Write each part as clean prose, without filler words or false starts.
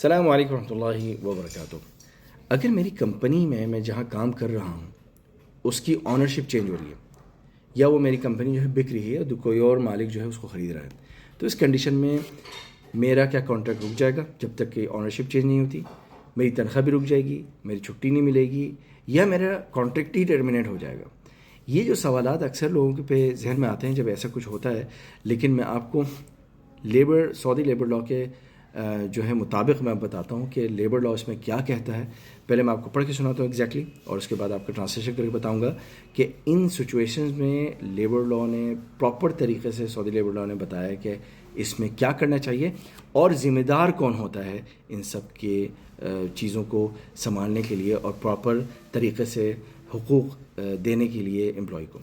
السلام علیکم ورحمۃ اللہ وبرکاتہ۔ اگر میری کمپنی میں جہاں کام کر رہا ہوں اس کی آنرشپ چینج ہو رہی ہے یا وہ میری کمپنی جو ہے بک رہی ہے، کوئی اور مالک جو ہے اس کو خرید رہا ہے، تو اس کنڈیشن میں میرا کیا کانٹریکٹ رک جائے گا جب تک کہ آنرشپ چینج نہیں ہوتی، میری تنخواہ بھی رک جائے گی، میری چھٹی نہیں ملے گی، یا میرا کانٹریکٹ ہی ٹرمینیٹ ہو جائے گا۔ یہ جو سوالات اکثر لوگوں کے پہ ذہن میں آتے ہیں جب ایسا کچھ ہوتا ہے، لیکن میں آپ کو سعودی لیبر لاء کے جو ہے مطابق میں بتاتا ہوں کہ لیبر لاء اس میں کیا کہتا ہے۔ پہلے میں آپ کو پڑھ کے سناتا ہوں ایگزیکٹلی، اور اس کے بعد آپ کا ٹرانسلیشن کر کے بتاؤں گا کہ ان سچویشنز میں لیبر لاء نے پراپر طریقے سے، سعودی لیبر لاء نے بتایا کہ اس میں کیا کرنا چاہیے اور ذمہ دار کون ہوتا ہے ان سب کے چیزوں کو سنبھالنے کے لیے اور پراپر طریقے سے حقوق دینے کے لیے امپلائی کو۔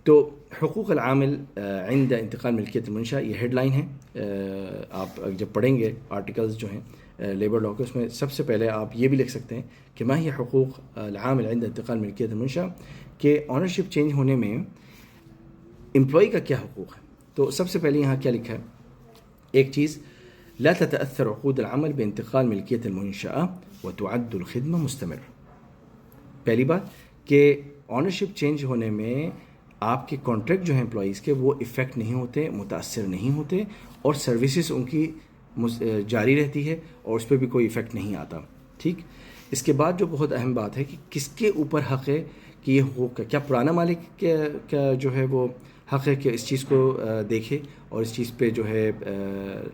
تو حقوق العامل عند انتقال ملکیت المنشا، یہ ہیڈ لائن ہے۔ آپ جب پڑھیں گے آرٹیکلز جو ہیں لیبر لاء کے، اس میں سب سے پہلے آپ یہ بھی لکھ سکتے ہیں کہ ما ہی حقوق العامل عند انتقال ملکیت المنشا، کہ آنرشپ چینج ہونے میں امپلائی کا کیا حقوق ہے۔ تو سب سے پہلے یہاں کیا لکھا ہے، ایک چیز، لا تتأثر عقود العمل بانتقال ملکیت المنشأة وتعد الخدمة مستمر۔ پہلی بات کہ آنرشپ چینج ہونے میں آپ کے کانٹریکٹ جو ہیں امپلائیز کے، وہ افیکٹ نہیں ہوتے، متاثر نہیں ہوتے، اور سروسز ان کی جاری رہتی ہے اور اس پہ بھی کوئی افیکٹ نہیں آتا، ٹھیک۔ اس کے بعد جو بہت اہم بات ہے کہ کس کے اوپر حق ہے کہ یہ حقوق کا، کیا پرانا مالک کا جو ہے وہ حق ہے کہ اس چیز کو دیکھے اور اس چیز پہ جو ہے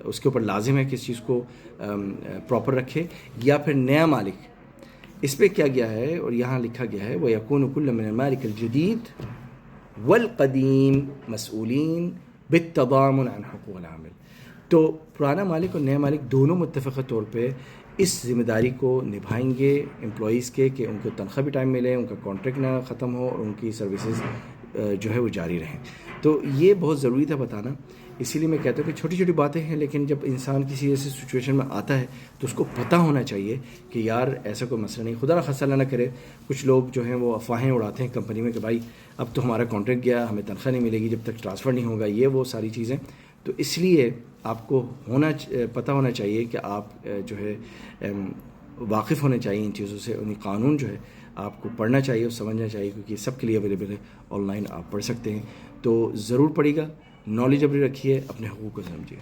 اس کے اوپر لازم ہے کہ اس چیز کو پراپر رکھے، یا پھر نیا مالک۔ اس پہ کیا گیا ہے اور یہاں لکھا گیا ہے وَيَكُونُ كُلُّ مِنَ الْمَالِكِ الْجَدِيدِ والقدیم مسئولین بالتضامن عن حقوق العامل۔ تو پرانا مالک اور نیا مالک دونوں متفقہ طور پہ اس ذمہ داری کو نبھائیں گے امپلائیز کے کہ ان کو تنخواہ بھی ٹائم ملے، ان کا کانٹریکٹ نہ ختم ہو اور ان کی سروسز جو ہے وہ جاری رہیں۔ تو یہ بہت ضروری تھا بتانا، اسی لیے میں کہتا ہوں کہ چھوٹی چھوٹی باتیں ہیں، لیکن جب انسان کسی ایسی سچویشن میں آتا ہے تو اس کو پتہ ہونا چاہیے کہ یار ایسا کوئی مسئلہ نہیں، خدا نہ خاصہ اللہ نہ کرے کچھ لوگ جو ہیں وہ افواہیں اڑاتے ہیں کمپنی میں کہ بھائی اب تو ہمارا کانٹریکٹ گیا، ہمیں تنخواہ نہیں ملے گی جب تک ٹرانسفر نہیں ہوگا، یہ وہ ساری چیزیں۔ تو اس لیے آپ کو پتہ ہونا چاہیے کہ آپ جو ہے واقف ہونے چاہیے ان چیزوں سے، ان قانون جو ہے آپ کو پڑھنا چاہیے اور سمجھنا چاہیے، کیونکہ سب کے لیے اویلیبل ہے، آن لائن آپ پڑھ سکتے ہیں۔ تو ضرور پڑھیے گا، نالج اپنی رکھیے، اپنے حقوق کو سمجھیے۔